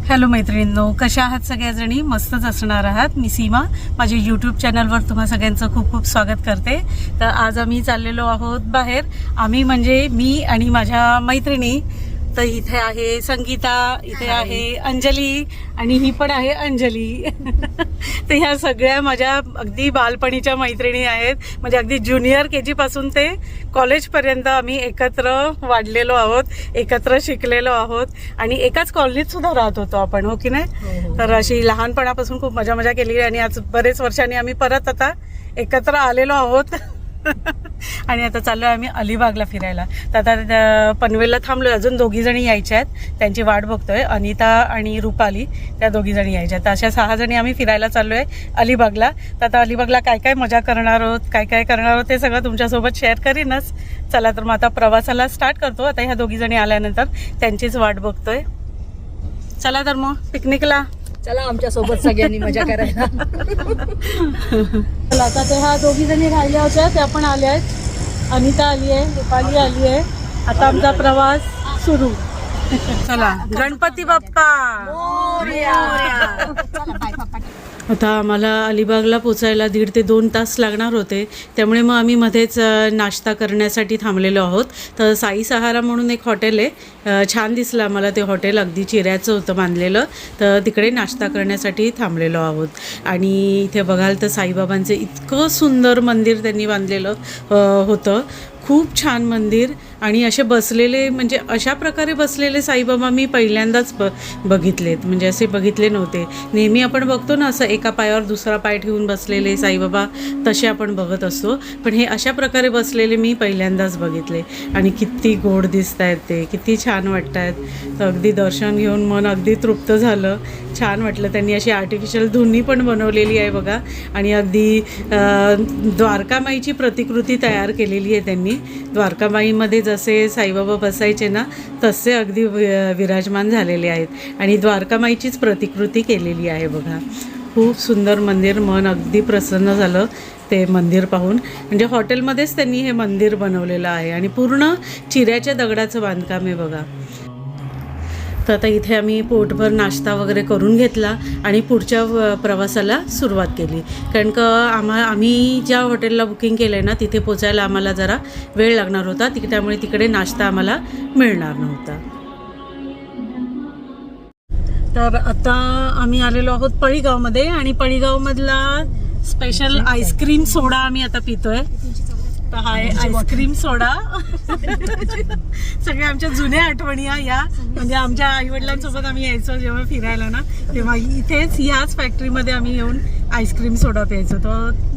Hello मैत्रिणींनो, कशा आहात सगळ्याजणी? मस्तच असणार आहात. मी सीमा माझ्या यूट्यूब चॅनलवर तुम्हा सगळ्यांचं खूप खूप स्वागत करते. तर आज आम्ही चाललेलो आहोत बाहेर. आम्ही म्हणजे मी आणि माझ्या मैत्रिणी. तर इथे आहे संगीता, इथे आहे अंजली आणि ही पण आहे अंजली. तर ह्या सगळ्या माझ्या अगदी बालपणीच्या मैत्रिणी आहेत. म्हणजे अगदी ज्युनियर KG पासून ते कॉलेजपर्यंत आम्ही एकत्र वाढलेलो आहोत, एकत्र शिकलेलो आहोत आणि एकाच कॉलनीत सुद्धा राहत होतो आपण, हो की नाही? तर अशी लहानपणापासून खूप मजा केली आणि आज बरेच वर्षांनी आम्ही परत आता एकत्र आलेलो आहोत. आणि आता चाललो आम्ही अलिबागला फिरायला. तर आता पनवेलला थांबलोय, अजून दोघी जणी यायच्या आहेत, त्यांची वाट बघतोय. अनिता आणि रुपाली, त्या दोघी जणी यायच्या आहेत. तर अशा 6 जणी आम्ही फिरायला चाललोय अलिबागला. तर आता अलिबागला काय काय मजा करणार आहोत, काय काय करणार आहोत ते सगळं तुमच्यासोबत शेअर करीनच. चला तर मग आता प्रवासाला स्टार्ट करतो. आता ह्या दोघी जणी आल्यानंतर त्यांचीच वाट बघतोय. चला तर मग पिकनिकला चला आमच्या सोबत सगळ्यांनी मजा करायला. चला आता ते ह्या दोघी जणी राहिल्या होत्या, त्या पण आल्या आहेत. अनिता आली आहे, रुपाली आली आहे. आता आमचा प्रवास सुरू. चला, गणपती बाप्पा. आता आम्हाला अलिबागला पोचायला 1.5 ते 2 तास लागणार होते, त्यामुळे मग आम्ही मध्येच नाश्ता करण्यासाठी थांबलेलो आहोत. तर साई सहारा म्हणून एक हॉटेल आहे, छान दिसलं आम्हाला ते हॉटेल, अगदी चिऱ्याचं होतं बांधलेलं. तर तिकडे नाश्ता करण्यासाठी थांबलेलो आहोत. आणि इथे बघाल तर साईबाबांचे इतकं सुंदर मंदिर त्यांनी बांधलेलं होतं, खूप छान मंदिर. आणि असे बसलेले, म्हणजे अशा प्रकारे बसलेले साईबाबा मी पहिल्यांदाच बघितलेत. म्हणजे असे बघितले नव्हते. नेहमी आपण बघतो ना असं एका पायावर दुसरा पाय ठेवून बसलेले साईबाबा, तसे आपण बघत असतो. पण हे अशा प्रकारे बसलेले मी पहिल्यांदाच बघितले. आणि किती गोड दिसत आहेत ते, किती छान वाटत आहेत. तर अगदी दर्शन घेऊन मन अगदी तृप्त झालं, छान वाटलं. त्यांनी अशी आर्टिफिशियल धुनी पण बनवलेली आहे बघा. आणि अगदी द्वारकामाईची प्रतिकृती तयार केलेली आहे त्यांनी. द्वारकामाईमध्ये जसे साईबाबा बसायचे ना, तसे अगदी विराजमान झालेले आहेत. आणि द्वारकामाईचीच प्रतिकृती केलेली आहे बघा. खूप सुंदर मंदिर, मन अगदी प्रसन्न झालं ते मंदिर पाहून. म्हणजे हॉटेलमध्येच त्यांनी हे मंदिर बनवलेलं आहे आणि पूर्ण चिऱ्याच्या दगडाचं बांधकाम आहे बघा. तर आता इथे आम्ही पोटभर नाश्ता वगैरे करून घेतला आणि पुढच्या प्रवासाला सुरुवात केली. कारण का आम्ही ज्या हॉटेलला बुकिंग केलं आहे ना, तिथे पोचायला आम्हाला जरा वेळ लागणार होता, त्यामुळे तिकडे नाश्ता आम्हाला मिळणार नव्हता. तर आता आम्ही आलेलो आहोत पळीगावमध्ये आणि पळीगावमधला स्पेशल आईस्क्रीम सोडा आम्ही आता पितोय. तर हा आहे आईस्क्रीम सोडा. सगळ्या आमच्या जुन्या आठवणी या, म्हणजे आमच्या आईवडिलांसोबत आम्ही यायचो जेव्हा फिरायला ना, तेव्हा इथेच ह्याच फॅक्टरीमध्ये आम्ही येऊन आईस्क्रीम सोडा प्यायचो.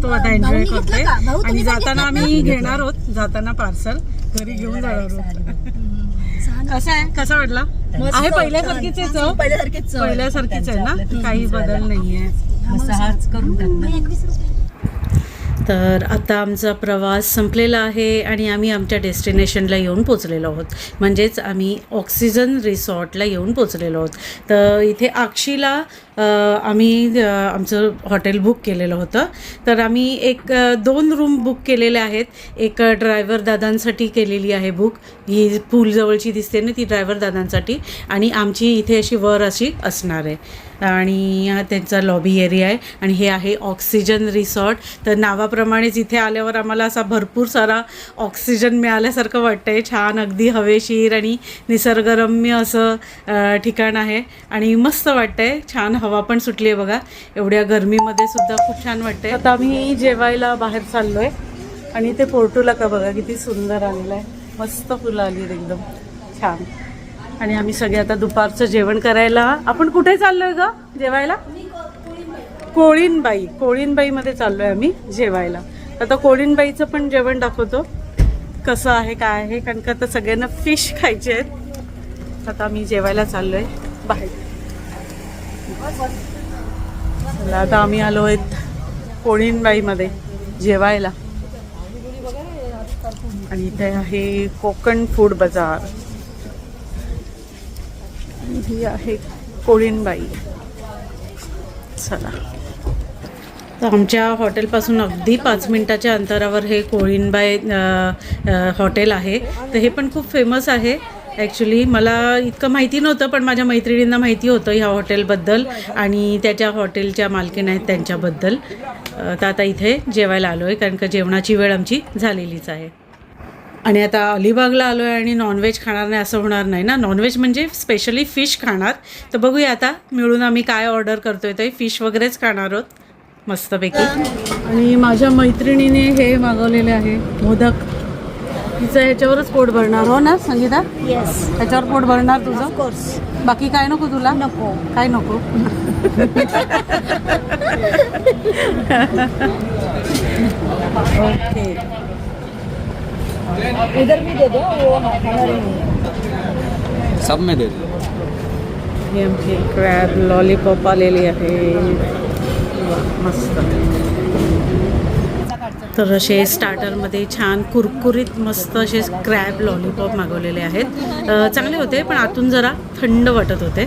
तो आता एन्जॉय करतोय. आणि जाताना आम्ही घेणार आहोत, जाताना पार्सल घरी घेऊन जाणार आहोत. कसं आहे, कसा वाटला? आहे पहिल्यासारखीच आहे चव, पहिल्यासारखीच आहे ना, काही बदल नाहीये. तर आता आमचा प्रवास संपलेला आहे आणि आम्ही आमच्या डेस्टिनेशनला येऊन पोचलेलो आहोत. म्हणजेच आम्ही ऑक्सिजन रिसॉर्टला येऊन पोचलेलो आहोत. तर इथे आक्षीला आम्ही आमचं हॉटेल बुक केलेलं होतं. तर आम्ही 2 रूम बुक केलेल्या आहेत. एक ड्रायव्हर दादांसाठी केलेली आहे बुक, ही पूलजवळची दिसते ना, ती ड्रायव्हर दादांसाठी. आणि आमची इथे अशी वर अशी असणार आहे. आणि हा त्यांचा लॉबी एरिया आहे. आणि हे आहे ऑक्सिजन रिसॉर्ट. तर नावाप्रमाणेच इथे आल्यावर आम्हाला असा भरपूर सारा ऑक्सिजन मिळाल्यासारखं वाटतं आहे. छान अगदी हवेशीर आणि निसर्गरम्य असं ठिकाण आहे आणि मस्त वाटतं आहे. छान हवा पण सुटली आहे बघा, एवढ्या गरमीमध्ये सुद्धा खूप छान वाटतं आहे. आता आम्ही जेवायला बाहेर चाललो आहे आणि ते पोर्टूला का बघा किती सुंदर आलेलं आहे, मस्त फुलं आली आहेत एकदम छान. आणि आम्ही सगळे आता दुपारचं जेवण करायला, आपण कुठे चाललोय ग जेवायला? कोळीनबाईमध्ये चाललोय आम्ही जेवायला. आता कोळीनबाईचं पण जेवण दाखवतो कसं आहे काय आहे, कारण का आता सगळ्यांना फिश खायचे आहेत. आता आम्ही जेवायला चाललोय बाहेर. आता आम्ही आलो आहेत कोळीनबाईमध्ये जेवायला. आणि इथे आहे कोकण फूड बाजार. ही आहे कोळीनबाई. चला, तर आमच्या हॉटेलपासून अगदी 5 मिनिटाच्या अंतरावर हे कोळीनबाई हॉटेल आहे. तर हे पण खूप फेमस आहे. ॲक्च्युली मला इतकं माहिती नव्हतं, पण माझ्या मैत्रिणींना माहिती होतं ह्या हॉटेलबद्दल आणि त्याच्या हॉटेलच्या मालकीण आहेत त्यांच्याबद्दल. तर आता इथे जेवायला आलो आहे, कारण का जेवणाची वेळ आमची झालेलीच आहे. आणि आता अलिबागला आलो आहे आणि नॉनव्हेज खाणार नाही असं होणार नाही ना. नॉनव्हेज म्हणजे स्पेशली फिश खाणार. तर बघूया आता मिळून आम्ही काय ऑर्डर करतोय. ते फिश वगैरेच खाणार आहोत मस्तपैकी. आणि माझ्या मैत्रिणीने हे मागवलेले आहे मोदक. तिचं ह्याच्यावरच पोट भरणार हो ना संगीता? येस, ह्याच्यावर पोट भरणार तुझं? कोर्स. बाकी काय नको तुला? नको. काय नको? ओके. इधर भी दे दो, वो हमारे नहीं. सब में दे दो. हे आमची क्रॅब लॉलीपॉप आलेली आहे. मस्त. तर असे स्टार्टरमध्ये छान कुरकुरीत मस्त असे क्रॅब लॉलीपॉप मागवलेले आहेत. चांगले होते, पण आतून जरा थंड वाटत होते.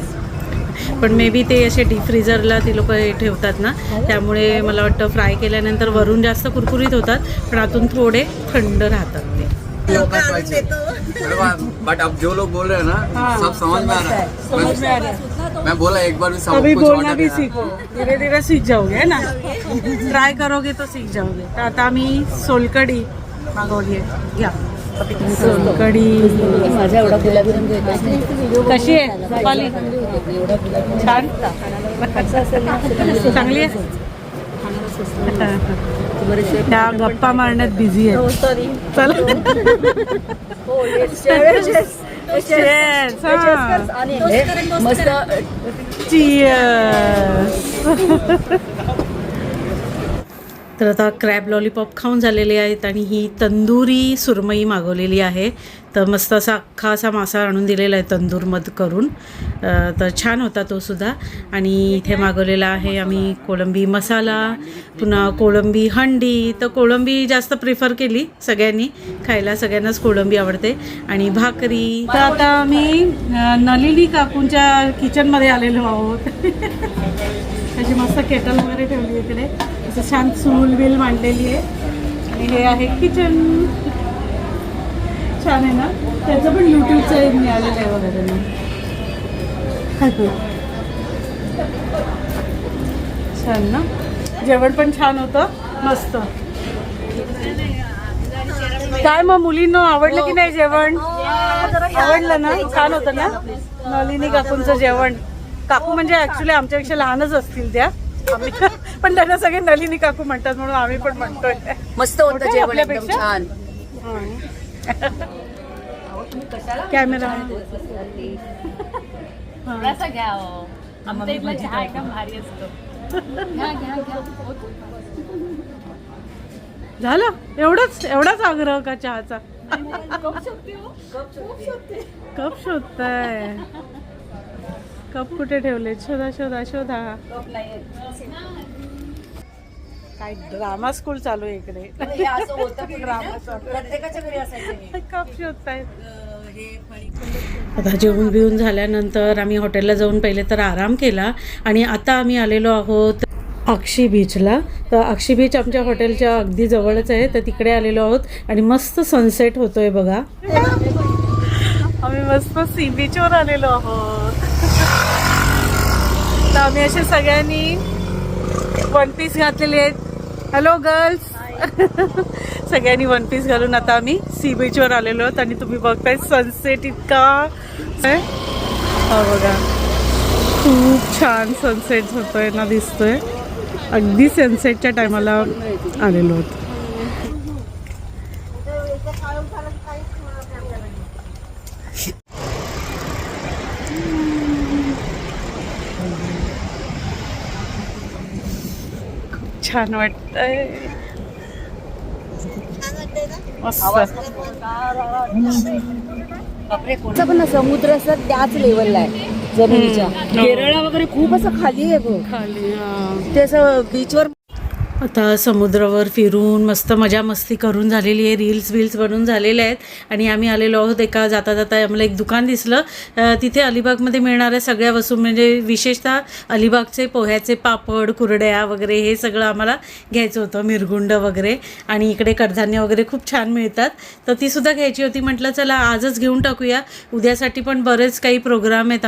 पण मे बी ते असे डीप फ्रीजरला ती लोक ठेवतात ना, त्यामुळे मला वाटतं फ्राय केल्यानंतर वरून जास्त कुरकुरीत होतात, पण आतून थोडे थंड राहतात ते. बट अब जो लोग बोल रहे हैं ना, सब समझ में आ रहा है. मैं बोला एक बार भी सब अभी कुछ बोलना order भी करना. सीखो, धीरे धीरे सीख जाओगे है ना. ट्राय करोगे तो सीख जाओगे. तर आता आम्ही सोलकढी मागवली आहे. घ्या सोलकढी. माझा एवढा गुलाबी रंग येतच नाही. कशी आहे रुपाली? छान, चांगली आहे. त्या गप्पा मारण्यात बिझी आहे. चला. Cheers. हां. मस्त. Cheers. तर आता क्रॅब लॉलीपॉप खाऊन झालेले आहेत आणि ही तंदुरी सुरमई मागवलेली आहे. तर मस्त असा अख्खा असा मासा आणून दिलेला आहे तंदूरमध्ये करून. तर छान होता तो सुद्धा. आणि इथे मागवलेला आहे आम्ही कोळंबी मसाला, पुन्हा कोळंबी हंडी. तर कोळंबी जास्त प्रिफर केली सगळ्यांनी खायला, सगळ्यांनाच कोळंबी आवडते. आणि भाकरी. तर आता आम्ही नलिनी काकूंच्या किचनमध्ये आलेलो आहोत. त्याची मस्त केटल वगैरे ठेवली इकडे, असं छान चूल बिल मांडलेली आहे. आणि हे आहे किचन. छान आहे ना. त्याचं पण यूट्यूबचं मिळालेलं आहे बघा त्यांना. छान ना. जेवण पण छान होतं, मस्त. काय मग मुलींना आवडलं की नाही जेवण? आवडलं ना? छान होतं ना नलिनी काकूंचं जेवण. काकू म्हणजे ऍक्च्युली आमच्यापेक्षा लहानच असतील त्या, आम्ही पण त्यांना सगळे नलिनी काकू म्हणतात म्हणून आम्ही पण म्हणतोय. मस्त होतं जेवण, एकदम आपल्यापेक्षा? छान. कॅमेरा झालं. एवढाच आग्रह का चहाचा? कप शोधताय. कप कुठे ठेवले? शोधा शोधा शोधा. काय ड्रामा स्कूल चालू आहे इकडे. प्रत्येकाच्या घरी असायचं. कप शोधतायत. आता जेवण बिवून झाल्यानंतर आम्ही हॉटेलला जाऊन पहिले तर आराम केला आणि आता आम्ही आलेलो आहोत अक्षी बीचला. तर अक्षी बीच आमच्या हॉटेलच्या अगदी जवळच आहे. तर तिकडे आलेलो आहोत आणि मस्त सनसेट होतोय बघा. आम्ही मस्त सी बीचवर आलेलो आहोत. तर आम्ही असे सगळ्यांनी वन पीस घातलेले आहेत. Hello girls. सगळ्यांनी वन पीस घालून आता आम्ही सी बीचवर आलेलो आहोत आणि तुम्ही बघताय सनसेट इतका हा बघा. खूप छान सनसेट होतोय ना, दिसतोय. अगदी सनसेटच्या टायमाला आलेलो आहोत. छान वाटतंय. पण समुद्र असं त्याच लेवलला आहे जमिनीच्या. केरळला वगैरे खूप असं खाली आहे बघ. खाली ते असं बीचवर आता समुद्रावर फिरून मस्त मजा मस्ती करून झालेली आहे, रील्स बनवून झालेले आहेत आणि आम्ही आलेलो आहोत. एका जाता जाता आम्हाला एक दुकान दिसलं. तिथे अलिबागमध्ये मिळणाऱ्या सगळ्या वस्तू म्हणजे विशेषतः अलिबागचे पोह्याचे पापड, कुरड्या वगैरे हे सगळं आम्हाला घ्यायचं होतं, मिरगुंड वगैरे. आणि इकडे कडधान्य वगैरे खूप छान मिळतात, तर तीसुद्धा घ्यायची होती. म्हटलं चला आजच घेऊन टाकूया, उद्यासाठी पण बरेच काही प्रोग्राम आहेत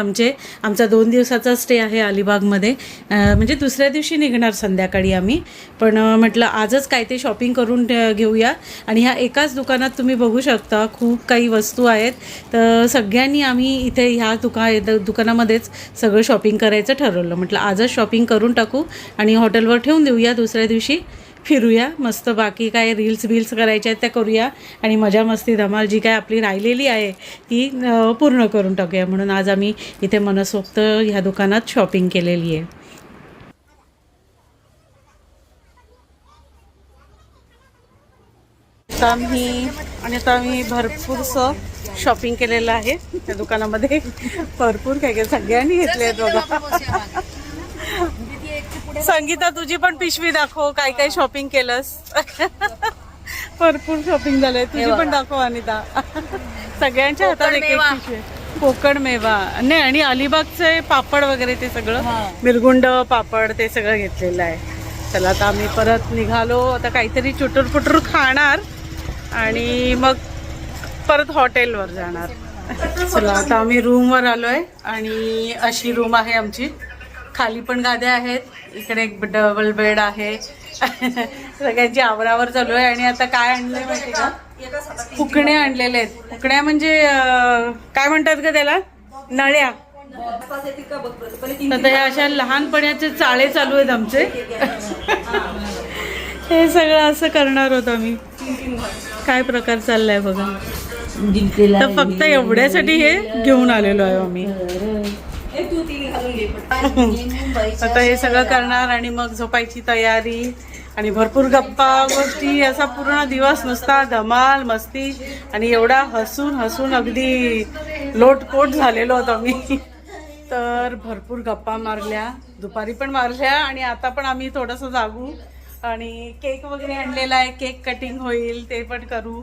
आमचा 2 दिवसाचा स्टे आहे अलिबागमध्ये. म्हणजे दुसऱ्या दिवशी निघणार संध्याकाळी आम्ही, पण म्हटलं आजच काय ते शॉपिंग करून घेऊया. आणि ह्या एकाच दुकानात तुम्ही बघू शकता खूप काही वस्तू आहेत. तर सगळ्यांनी आम्ही इथे ह्या दुकानामध्येच सगळं शॉपिंग करायचं ठरवलं. म्हटलं आजच शॉपिंग करून टाकू आणि हॉटेलवर ठेवून देऊया, दुसऱ्या दिवशी फिरूया मस्त. बाकी काय रील्स करायच्या आहेत त्या करूया आणि मजा मस्ती धमाल जी काय आपली राहिलेली आहे ती पूर्ण करून टाकूया. म्हणून आज आम्ही इथे मनसोक्त ह्या दुकानात शॉपिंग केलेली आहे. आता आम्ही भरपूरसं शॉपिंग केलेलं आहे त्या दुकानामध्ये. भरपूर काय काय सगळ्यांनी घेतले आहेत बघा. संगीता तुझी पण पिशवी दाखव, काय काय शॉपिंग केलंस. भरपूर शॉपिंग झालंय, तुझी पण दाखव अनिता. सगळ्यांच्या हातात एक एक पिशवी. कोकण मेवा नाही आणि अलिबागचे पापड वगैरे ते सगळं, मिरगुंड पापड ते सगळं घेतलेलं आहे. चला आता आम्ही परत निघालो. आता काहीतरी चुटूर खाणार आणि मग परत हॉटेलवर जाणार. चला आता आम्ही रूमवर आलो आहे आणि अशी रूम आहे आमची. खाली पण गाद्या आहेत, इकडे एक डबल बेड आहे. सगळ्यांची आवरावर चालू आहे. आणि आता काय आणलंय माहिती का, फुकणे आणलेले आहेत. फुकण्या म्हणजे काय म्हणतात का त्याला, नळ्या. आता ह्या अशा लहानपणाचे चाळे चालू आहेत आमचे. हे सगळं असं करणार होतो आम्ही. काय प्रकार चाललाय बघा. तर फक्त एवढ्यासाठी हे घेऊन आलेलो आहे आम्ही. आता हे सगळं करणार आणि मग झोपायची तयारी आणि भरपूर गप्पा गोष्टी. असा पूर्ण दिवस नुसता धमाल मस्ती आणि एवढा हसून अगदी लोटपोट झालेलो होतो आम्ही. तर भरपूर गप्पा मारल्या, दुपारी पण मारल्या आणि आता पण आम्ही थोडंसं जागू. आणि केक वगैरे आणलेला आहे, केक कटिंग होईल ते पण करू.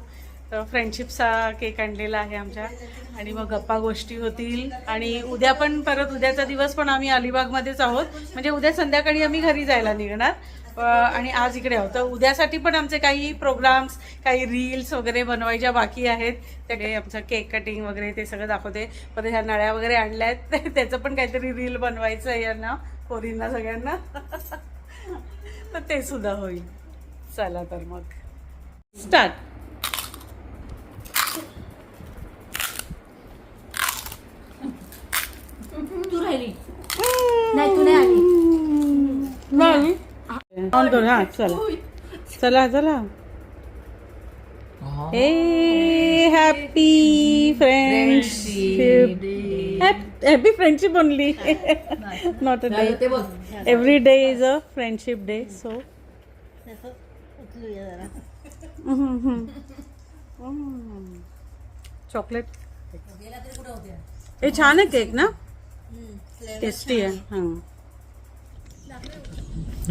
तर फ्रेंडशिपचा केक आणलेला आहे आमच्या आणि मग गप्पा गोष्टी होतील. आणि उद्या पण परत उद्याचा दिवस पण आम्ही अलिबागमध्येच आहोत. म्हणजे उद्या संध्याकाळी आम्ही घरी जायला निघणार आणि आज इकडे आहोत. तर उद्यासाठी पण आमचे काही प्रोग्राम्स, काही रील्स वगैरे बनवायच्या बाकी आहेत. त्याकडे आमचं केक कटिंग वगैरे ते सगळं दाखवते. परत ह्या नळ्या वगैरे आणल्या आहेत, त्याचं पण काहीतरी रील बनवायचं आहे यांना, पोरींना सगळ्यांना. तर ते सुद्धा होईल. चला तर मग स्टार्ट. तू राहिली नाही, तू नाही आली. ऑन कर. हा चला. A happy friendship. Happy friendship only, not a day. Every day is a friendship day. So chocolate हे छान आहे केक ना, टेस्टी आहे. हां,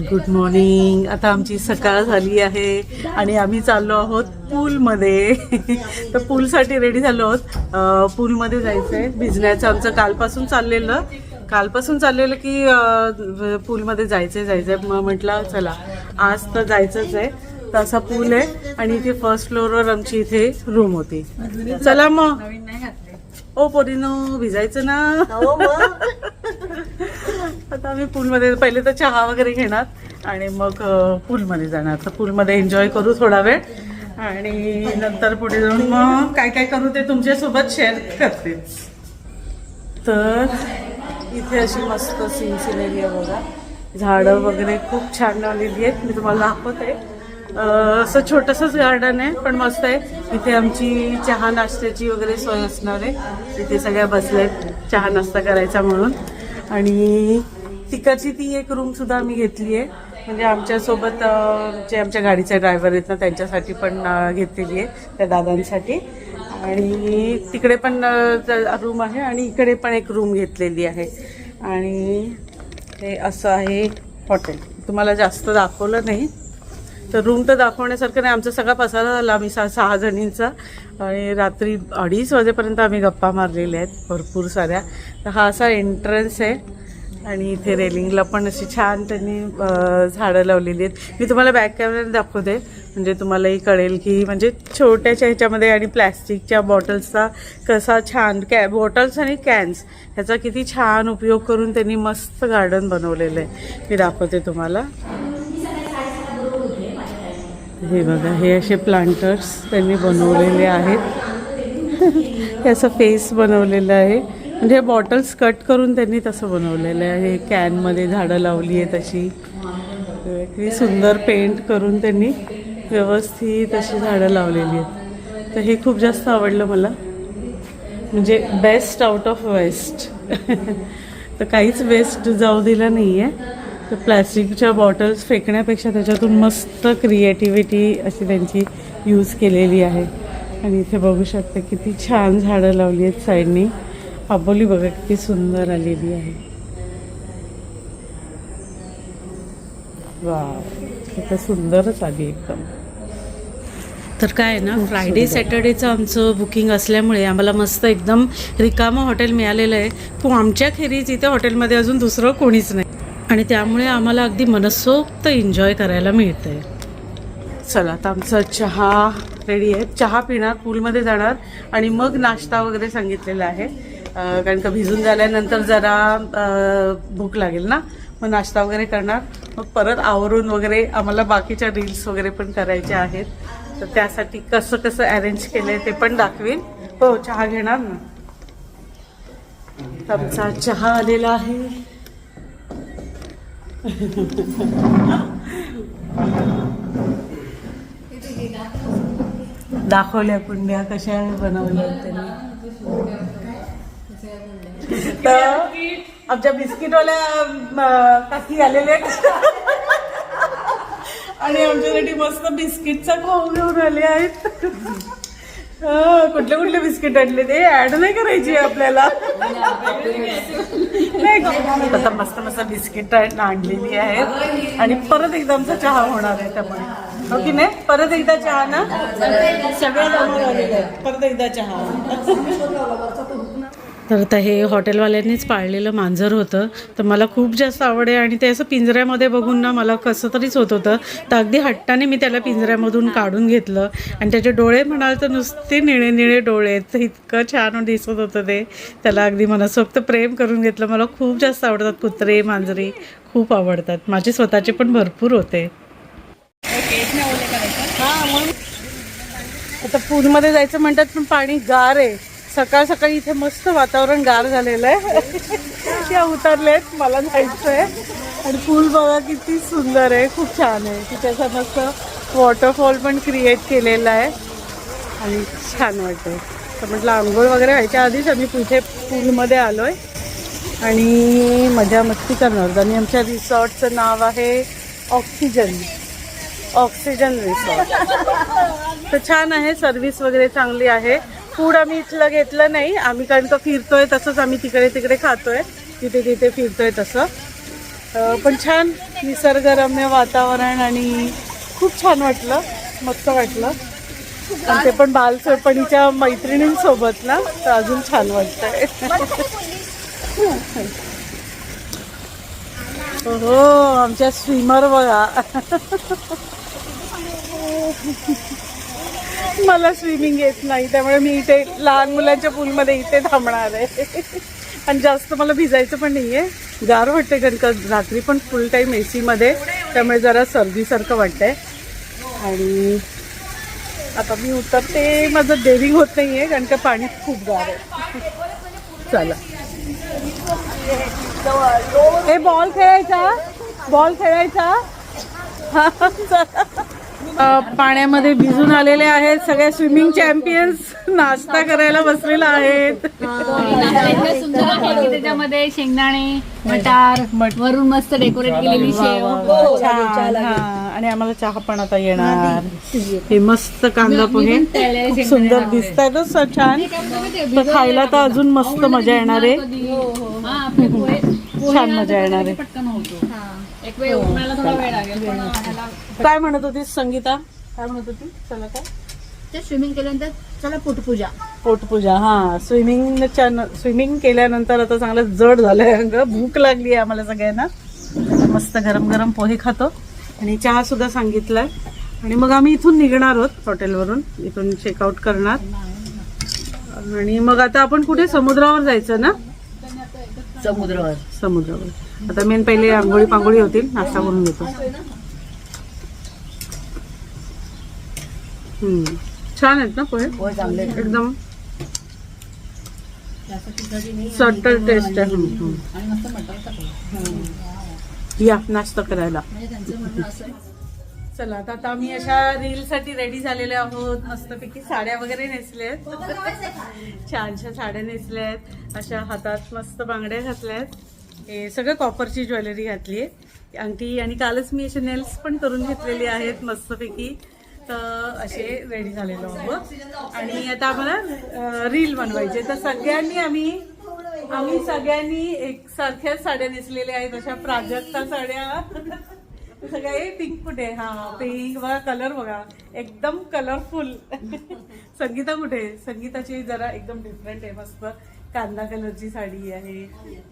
गुड मॉर्निंग. आता आमची सकाळ झाली आहे आणि आम्ही चाललो आहोत पूलमध्ये. तर पूलसाठी रेडी झालो आहोत. पूलमध्ये जायचं आहे भिजण्याचं. आमचं कालपासून चाललेलं की पूलमध्ये जायचं. मग म्हटलं चला आज तर जायचंच आहे. तर असा पूल आहे आणि इथे फर्स्ट फ्लोअरवर आमची इथे रूम होती. चला मग. ओ पोरीनो भिजायचं ना. आता आम्ही पूलमध्ये पहिले तर चहा वगैरे घेणार आणि मग पूलमध्ये जाणार. तर पूलमध्ये एन्जॉय करू थोडा वेळ आणि नंतर पुढे जाऊन मग काय काय करू ते तुमच्यासोबत शेअर करते. तर इथे अशी मस्त सिनरी आहे बघा. झाडं वगैरे खूप छान लावलेली आहेत. मी तुम्हाला दाखवते. असं छोटंसंच गार्डन आहे पण मस्त आहे. इथे आमची चहा नाश्त्याची वगैरे सोय असणार आहे. इथे सगळ्या बसल्यात चहा नाश्ता करायचा म्हणून. आणि तिकडची ती एक रूम सुद्धा आम्ही घेतली आहे. म्हणजे आमच्यासोबत जे आमच्या गाडीचे ड्रायव्हर आहेत ना त्यांच्यासाठी पण घेतलेली आहे, त्या दादांसाठी. आणि तिकडे पण रूम आहे आणि इकडे पण एक रूम घेतलेली आहे. आणि हे असं आहे हॉटेल. तुम्हाला जास्त दाखवलं नाही तर रूम तर दाखवण्यासारखं नाही, आमचा सगळा पसारा झाला आम्ही 6 जणींचा आणि रात्री 2:30 वाजेपर्यंत आम्ही गप्पा मारलेल्या आहेत भरपूर साऱ्या. तर हा असा एंट्रन्स आहे आणि इथे रेलिंगला पण अशी छान त्यांनी झाडं लावलेली आहेत. मी तुम्हाला बॅक कॅमेऱ्याने दाखवते म्हणजे तुम्हालाही कळेल की म्हणजे छोट्याच्या ह्याच्यामध्ये आणि प्लॅस्टिकच्या बॉटल्सचा कसा छान बॉटल्स आणि कॅन्स ह्याचा किती छान उपयोग करून त्यांनी मस्त गार्डन बनवलेलं आहे. मी दाखवते तुम्हाला. हे बघा, हे असे प्लांटर्स त्यांनी बनवलेले आहेत. हे असं फेस बनवलेलं आहे म्हणजे बॉटल्स कट करून त्यांनी तसं बनवलेलं आहे. कॅनमध्ये झाडं लावली आहेत अशी किती सुंदर पेंट करून त्यांनी व्यवस्थित अशी झाडं लावलेली आहेत. तर हे खूप जास्त आवडलं मला, म्हणजे बेस्ट आउट ऑफ वेस्ट. तर काहीच वेस्ट जाऊ दिला नाही आहे. तर प्लॅस्टिकच्या बॉटल्स फेकण्यापेक्षा त्याच्यातून मस्त क्रिएटिव्हिटी अशी त्यांची यूज केलेली आहे. आणि इथे बघू शकते किती छान झाडं लावली आहेत साईडनी. आबोली बघा किती सुंदर आलेली आहे. वा, किती सुंदरच आली एकदम. तर काय आहे ना, फ्रायडे सॅटर्डेचं आमचं बुकिंग असल्यामुळे आम्हाला मस्त एकदम रिकामं हॉटेल मिळालेलं आहे. पण आमच्या खेरीज इथे हॉटेलमध्ये अजून दुसरं कोणीच नाही आणि त्यामुळे आम्हाला अगदी मनसोक्त एन्जॉय करायला मिळतं आहे. चला आता आमचा चहा रेडी आहे. चहा पिणार, पूलमध्ये जाणार आणि मग नाश्ता वगैरे सांगितलेला आहे. कारण का भिजून झाल्यानंतर जरा भूक लागेल ना, मग नाश्ता वगैरे करणार. मग परत आवरून वगैरे आम्हाला बाकीच्या रील्स वगैरे पण करायच्या आहेत. तर त्यासाठी कसं कसं अरेंज केलं आहे ते पण दाखवेन. हो, चहा घेणार ना. आमचा चहा आलेला आहे. दाखवल्या कुंड्या कशा बनवल्या त्यांनी. तर आमच्या बिस्किटवाल्या काकी आलेल्या आणि आमच्यासाठी मस्त बिस्किटचा खाऊ घेऊन आले आहेत. कुठले कुठले बिस्किट आणले ते ऍड नाही करायची आपल्याला. नाही, आता मस्त मस्त बिस्किट आणलेली आहेत आणि परत एकदा आमचा चहा होणार आहे. त्यामुळे हो की नाही, परत एकदा चहा ना, सगळ्या जमा झालेल्या आहेत. परत एकदा चहा. तर आता हे हॉटेलवाल्यांनीच पाळलेलं मांजर होतं. तर मला खूप जास्त आवड आहे आणि ते असं पिंजऱ्यामध्ये बघून ना मला कसं तरीच होत होतं. तर अगदी हट्टाने मी त्याला पिंजऱ्यामधून काढून घेतलं आणि त्याचे डोळे म्हणाल तर नुसते निळे निळे डोळे आहेत. तर इतकं छान दिसत होतं ते. त्याला अगदी मनसोक्त प्रेम करून घेतलं. मला खूप जास्त आवडतात कुत्रे, मांजरी खूप आवडतात. माझे स्वतःचे पण भरपूर होते. हां, म्हणून आता पूलमध्ये जायचं म्हणतात पण पाणी गार आहे. सकाळ सकाळी इथे मस्त वातावरण गार झालेलं आहे. त्या उतरले आहेत, मला जायचं आहे. आणि पूल बघा किती सुंदर आहे, खूप छान आहे. तिथे असं मस्त वॉटरफॉल पण क्रिएट केलेला आहे आणि छान वाटतं. तर म्हटलं आंघोळ वगैरे व्हायच्या आधीच आम्ही इथे पूलमध्ये आलो आहे आणि मजा मस्ती करणार. आणि आमच्या रिसॉर्टचं नाव आहे ऑक्सिजन रिसॉर्ट. तर छान आहे, सर्विस वगैरे चांगली आहे. फूड आम्ही इथलं घेतलं नाही आम्ही, कारण का फिरतोय तसंच आम्ही तिकडे तिकडे खातोय, तिथे तिथे फिरतोय तसं. पण छान निसर्गरम्य वातावरण आणि खूप छान वाटलं, मस्त वाटलं. आणि ते पण बालसरपणीच्या मैत्रिणींसोबत ना, तर अजून छान वाटतंय. हो, आमच्या स्विमर बघा. मला स्विमिंग येत नाही त्यामुळे मी इथे लहान मुलांच्या पूलमध्ये इथे थांबणार आहे. आणि जास्त मला भिजायचं पण नाही आहे. गार वाटते कारण का रात्री पण फुल टाईम AC मध्ये, त्यामुळे जरा सर्दीसारखं वाटतंय. आणि आता मी उतरते, माझं डेअरिंग होत नाही आहे कारण का पाणी खूप गार आहे. चला, हे बॉल खेळायचा. पाण्यामध्ये भिजून आलेले आहेत सगळ्या स्विमिंग चॅम्पियन्स, नाश्ता करायला बसलेला आहेत. त्याच्यामध्ये शेंगदाणे, मटार, वरून मस्त डेकोरेट केलेली शेव. आणि आम्हाला चहा पण आता येणार. हे मस्त कांदा पोहे खूप सुंदर दिसत आहेत, छान. तर खायला तर अजून मस्त मजा येणार आहे, छान मजा येणार आहे. एक वेळ उन्हाळ्याला थोडा वेळ लागेल पण ह्याला काय म्हणत होतीस संगीता? काय म्हणत होती? चला काय ते स्विमिंग केल्यानंतर चला पोटपूजा. पोटपूजा. हा, स्विमिंग केल्यानंतर आता चांगलं जड झालंय अंग, भूक लागली आहे आम्हाला सगळ्यांना. आता मस्त गरम गरम पोहे खातो आणि चहा सुद्धा सांगितलाय आणि मग आम्ही इथून निघणार आहोत हॉटेलवरून. इथून चेकआउट करणार आणि मग आता आपण कुठे समुद्रावर जायचं ना? समुद्रावर. आता मेन पहिले आंघोळी पांघोळी होतील, नाश्ता करून घेतो. छान आहेत ना पोहे? एकदम सटल टेस्ट आहे. या नाश्ता करायला. चला आता आम्ही अशा रील साठी रेडी झालेले आहोत. मस्तपैकी साड्या वगैरे नेसल्यात, छानशा साड्या नेसल्यात, अशा हातात मस्त बांगड्या घातल्यात. हे सगळं कॉपरची ज्वेलरी घातली आहे, अंगठी. आणि कालच मी असे नेल्स पण करून घेतलेले आहेत मस्तपैकी. तर असे रेडी झालेलो आहोत आणि आता आम्हाला रील बनवायचे. तर सगळ्यांनी आम्ही सगळ्यांनी एकसारख्याच साड्या नेसलेल्या आहेत, अशा प्राजक्ता साड्या. सगळे पिंक कुठे? हा, पिंक बघा, कलर बघा एकदम कलरफुल. संगीता कुठे? संगीताची जरा एकदम डिफरंट आहे, मस्त कांदा कलरची साडी आहे.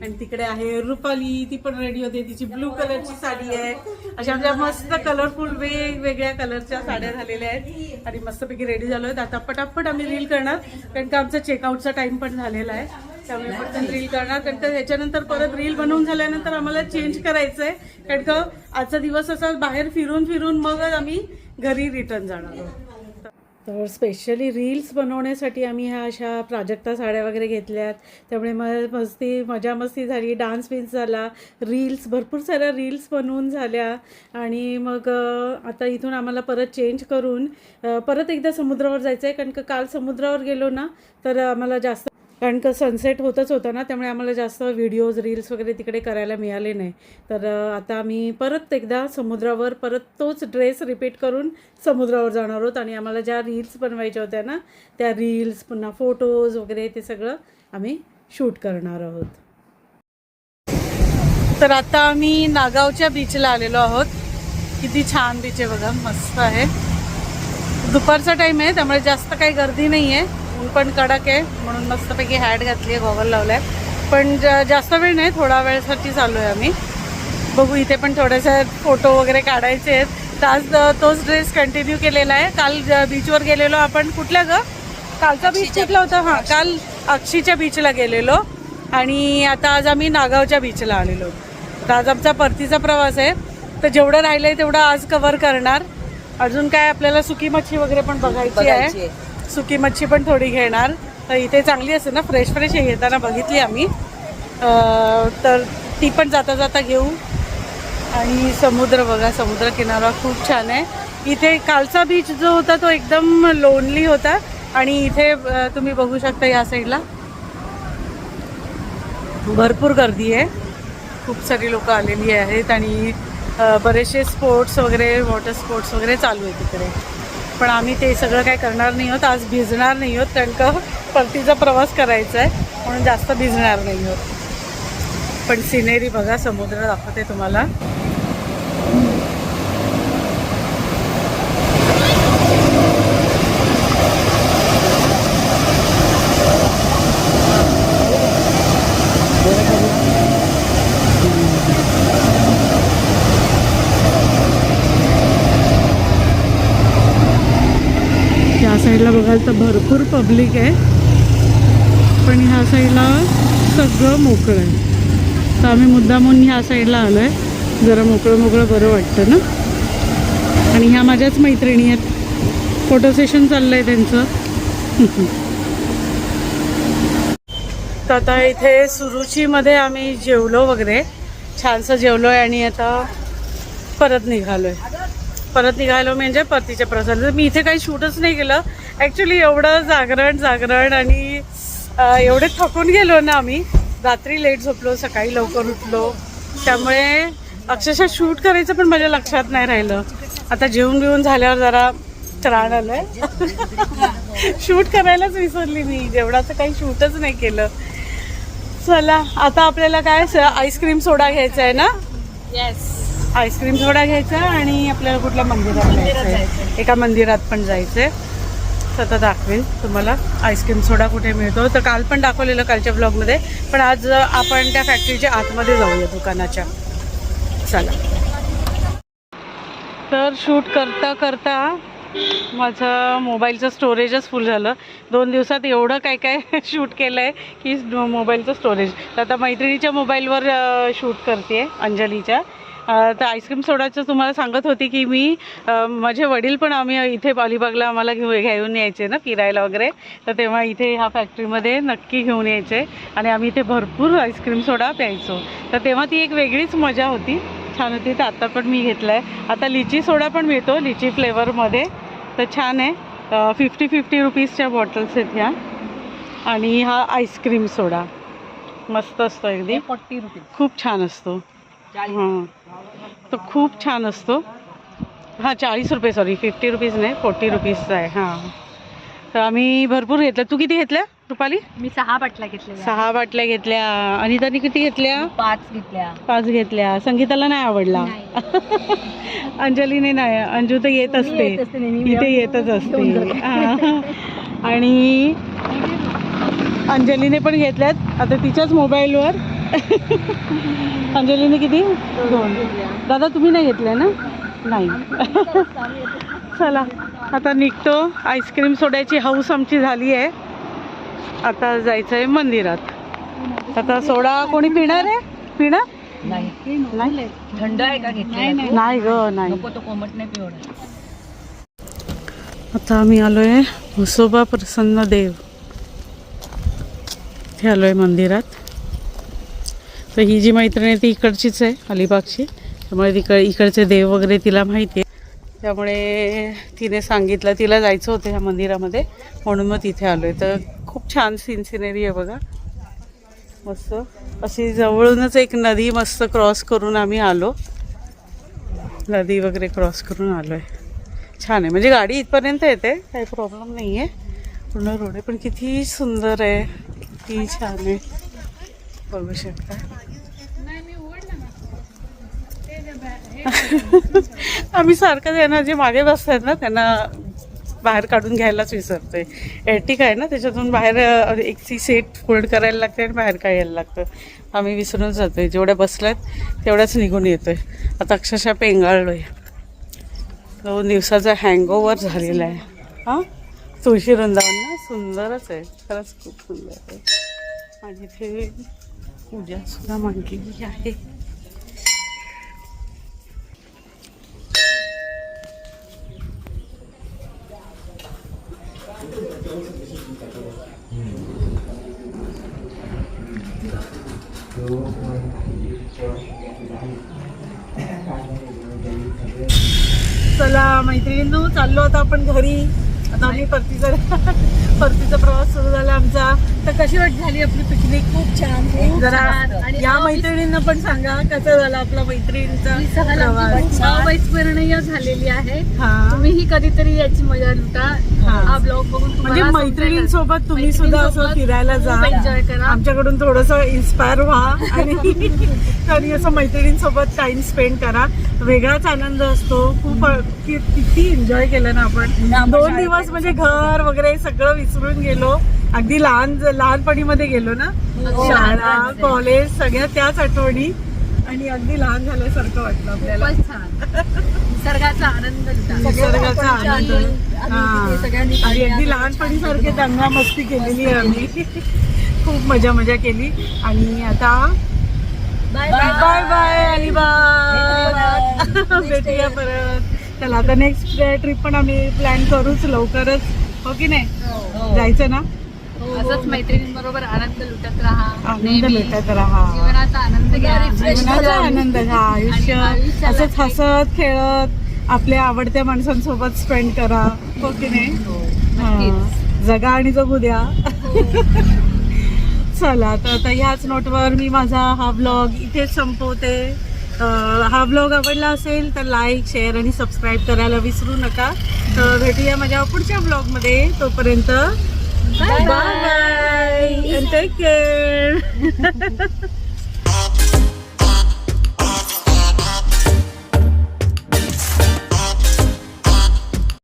आणि तिकडे आहे रुपाली, ती पण रेडी होते, तिची ब्लू कलरची साडी आहे. अशा आमच्या मस्त कलरफुल वेगवेगळ्या कलरच्या साड्या झालेल्या आहेत आणि मस्तपैकी रेडी झालो आहेत. आता पटापट आम्ही रील करणार, कारण का आमचा चेकआउटचा टाइम पण झालेला आहे, त्यामुळे पटकन रील करणार. कारण का ह्याच्यानंतर परत रील बनवून झाल्यानंतर आम्हाला चेंज करायचं आहे, कारण का आजचा दिवस असा बाहेर फिरून मग आम्ही घरी रिटर्न जाणार आहोत. तर स्पेशली रील्स बनवण्यासाठी आम्ही ह्या अशा प्राजक्ता साड्या वगैरे घेतल्यात. त्यामुळे मजा मस्ती झाली, डान्स बिन्स झाला, भरपूर साऱ्या रील्स बनवून झाल्या. आणि मग आता इथून आम्हाला परत चेंज करून परत एकदा समुद्रावर जायचं आहे, कारण का काल समुद्रावर गेलो ना तर आम्हाला जास्त, कारण का सनसेट होतच होता ना, त्यामुळे आम्हाला जास्त व्हिडिओज रील्स वगैरे तिकडे करायला मिळाले नाही. तर आता आम्ही परत एकदा समुद्रावर परत तोच ड्रेस रिपीट करून समुद्रावर जाणार आहोत आणि आम्हाला ज्या रील्स बनवायच्या होत्या ना त्या रील्स, पुन्हा फोटोज वगैरे ते सगळं आम्ही शूट करणार आहोत. तर आता आम्ही नागावच्या बीचला आलेलो आहोत. किती छान बीच आहे बघा, मस्त आहे. दुपारचा टाईम आहे त्यामुळे जास्त काही गर्दी नाही आहे, ऊन पण कडक आहे म्हणून मस्तपैकी हॅट घातली आहे, गॉगल लावलाय. पण जास्त वेळ नाही, थोडा वेळसाठी चालू आहे आम्ही. बघू, इथे पण थोडेसे फोटो वगैरे काढायचे आहेत. तर आज तोच ड्रेस कंटिन्यू केलेला आहे. काल बीचवर गेलेलो आपण, कुठल्या ग? कालचा बीच कुठला होता? हां, काल अक्षीच्या बीचला गेलेलो आणि आता आज आम्ही नागावच्या बीचला आलेलो. तर आज आमचा परतीचा प्रवास आहे, तर जेवढं राहिलं आहे तेवढं आज कव्हर करणार. अजून काय आपल्याला सुकी मच्छी वगैरे पण बघायची आहे, सुकी मच्छी पण थोडी घेणार. तर इथे चांगली असते ना, फ्रेश हे येताना बघितली आम्ही, तर ती पण जाता जाता घेऊ. आणि समुद्र बघा, समुद्र किनारा खूप छान आहे. इथे कालचा बीच जो होता तो एकदम लोनली होता आणि इथे तुम्ही बघू शकता या साईडला भरपूर गर्दी आहे, खूप सारी लोक आलेली आहेत आणि बरेचसे स्पोर्ट्स वगैरे, वॉटर स्पोर्ट्स वगैरे चालू आहे तिकडे. पण आम्ही ते सगळं काय करणार नाही आहोत, आज भिजणार नाही आहोत, कारण का परतीचा प्रवास करायचा आहे म्हणून जास्त भिजणार नाही आहोत. पण सिनेरी बघा, समुद्र दाखवते तुम्हाला. या साईडला बघाल तर भरपूर पब्लिक आहे, पण ह्या साईडला सगळं मोकळं आहे. तर आम्ही मुद्दामून ह्या साईडला आलो आहे, जरा मोकळं मोकळं बरं वाटतं ना. आणि ह्या माझ्याच मैत्रिणी आहेत, फोटो सेशन चाललं आहे त्यांचं. तर आता इथे सुरुचीमध्ये आम्ही जेवलो वगैरे, छानसं जेवलो आहे आणि आता परत निघालो म्हणजे परतीच्या प्रवासाला. मी इथे काही शूटच नाही केलं ॲक्च्युली, एवढं जागरण आणि एवढे थकून गेलो ना आम्ही. रात्री लेट झोपलो, सकाळी लवकर उठलो, त्यामुळे अक्षरशः शूट करायचं पण माझ्या लक्षात नाही राहिलं. आता जेवून बिवून झाल्यावर जरा त्राण आलंय. शूट करायलाच विसरली मी, जेवणाचं काही शूटच नाही केलं. चला आता आपल्याला काय आईस्क्रीम सोडा घ्यायचा आहे ना. येस, आईस्क्रीम सोडा घ्यायचा आणि आपल्याला कुठल्या मंदिरात जायचं, एका मंदिरात पण जायचं आहे. तर दाखवेल तुम्हाला आईस्क्रीम सोडा कुठे मिळतो. तर काल पण दाखवलेलं कालच्या ब्लॉगमध्ये, पण आज आपण त्या फॅक्टरीच्या आतमध्ये जाऊया दुकानाच्या. चला. तर शूट करता करता माझं मोबाईलचं स्टोरेजच फुल झालं. 2 दिवसात एवढं काय काय शूट केलं आहे की मोबाईलचं स्टोरेज. तर आता मैत्रिणीच्या मोबाईलवर शूट करते आहे, अंजलीच्या. तर आईस्क्रीम सोडाचं तुम्हाला सांगत होती की मी माझे वडील पण आम्ही इथे अलिबागला आम्हाला घेऊन यायचे ना फिरायला वगैरे. तर तेव्हा इथे ह्या फॅक्टरीमध्ये नक्की घेऊन यायचे आणि आम्ही इथे भरपूर आईस्क्रीम सोडा प्यायचो. तर तेव्हा ती एक वेगळीच मजा होती, छान होती. तर आता पण मी घेतला आहे. आता लिची सोडा पण मिळतो लिची फ्लेवरमध्ये, तर छान आहे. 50 रुपीजच्या बॉटल्स आहेत ह्या. आणि हा आईस्क्रीम सोडा मस्त असतो अगदी, 40 रुपये. खूप छान असतो. हां, तो खूप छान असतो. हां 40 रुपये, सॉरी 50 रुपीज नाही 40 रुपीजचा आहे. हां, तर आम्ही भरपूर घेतल्या. तू किती घेतल्या रुपाली? मी 6 बाटल्या घेतल्या. 6 बाटल्या घेतल्या. अनिताने किती घेतल्या? 5 घेतल्या. 5 घेतल्या. संगीताला नाही आवडला. अंजलीने नाही. अंजू तर येत असते इथे, येतच असते. हां, आणि अंजलीने पण घेतल्यात आता तिच्याच मोबाईलवर. अंजलीने किती? 2. दादा तुम्ही नाही घेतल्या ना? नाही. चला आता निघतो. आईस्क्रीम सोड्याची हौस आमची झाली आहे. आता जायचं आहे मंदिरात. आता सोडा कोणी पिणार आहे? पिणार नाही. थंड आहे का घेतली? नाही ग, नाही. तो कोमट नाही पिवणार. आता आम्ही आलोय म्हसोबा प्रसन्न देव, इथे आलोय मंदिरात. तर ही जी मैत्रीण आहे ती इकडचीच आहे, अलिबागची. त्यामुळे इकडचे देव वगैरे तिला माहिती आहे. त्यामुळे तिने सांगितलं तिला जायचं होतं ह्या मंदिरामध्ये, म्हणून मग तिथे आलोय. तर खूप छान सिनरी आहे बघा, मस्त अशी जवळूनच एक नदी मस्त क्रॉस करून आम्ही आलो. नदी वगैरे क्रॉस करून आलोय. छान आहे, म्हणजे गाडी इथपर्यंत येते, काही प्रॉब्लेम नाही आहे. पूर्ण रोड आहे, पण किती सुंदर आहे, किती छान आहे, बघू शकता. आम्ही सारखं त्यांना जे मागे बसतात ना त्यांना बाहेर काढून घ्यायलाच विसरतोय. एर्टिका आहे ना, त्याच्यातून बाहेर एक सीट फोल्ड करायला लागते आणि बाहेर काढायला लागतं. आम्ही विसरून जातोय, जेवढ्या बसल्यात तेवढ्याच निघून येतोय. आता अक्षरशः पेंगाळलोय. 2 दिवसाचा हँगओव्हर झालेला आहे. हां, तुळशी वृंदावन ना, सुंदरच आहे, खरंच खूप सुंदर आहे. आणि इथे पूजा सुद्धा मांडलेली आहे. चला मैत्रिणींनो, चाललो आता आपण घरी. आता आम्ही परतीचा प्रवास सुरू झाला आमचा. तर कशी झाली आपली पिकनिक? खूप छान. जरा या मैत्रिणींना पण सांगा कसं झालं आपला मैत्रिणींचा प्रवास. अविस्मरणीय झालेली आहे. हां, तुम्हीही कधीतरी याची मजा लुटा. हा ब्लॉग बघून म्हणजे मैत्रिणींसोबत तुम्ही सुद्धा असं फिरायला जा, एन्जॉय करा. आमच्याकडून थोडंसं इन्स्पायर व्हा आणि असं मैत्रिणींसोबत टाइम स्पेंड करा. वेगळाच आनंद असतो. खूप किती एन्जॉय केलं ना आपण. 2 दिवस म्हणजे घर वगैरे सगळं विसरून गेलो. अगदी लहानपणीमध्ये गेलो ना, शाळा कॉलेज सगळ्या त्याच आठवणी, आणि अगदी लहान झाल्यासारखं वाटलं आपल्याला. निसर्गाचा आनंद निसर्गाचा आनंद. आणि अगदी लहानपणी सारखे दंगा मस्ती केलेली आहे आम्ही. खूप मजा केली. आणि आता बाय बाय अलिबाग. भेटूया परत. चला आता नेक्स्ट ट्रिप पण आम्ही प्लॅन करूच लवकरच, हो की नाही? जायचं ना. असंच मैत्रिणींबरोबर आनंद लुटत राहा, आनंद लुटत राहा, जीवनाचा आनंद घ्या. जीवनाचा आनंद घ्या. आयुष्य असंच हसत खेळत आपल्या आवडत्या माणसांसोबत स्पेंड करा, हो की नाही? जगा आणि जगू द्या. चला तर आता ह्याच नोटवर मी माझा हा ब्लॉग इथेच संपवते. हा ब्लॉग आवडला असेल तर लाईक, शेअर आणि सबस्क्राईब करायला विसरू नका. तर भेटूया माझ्या पुढच्या ब्लॉगमध्ये. तोपर्यंत bye bye and take care.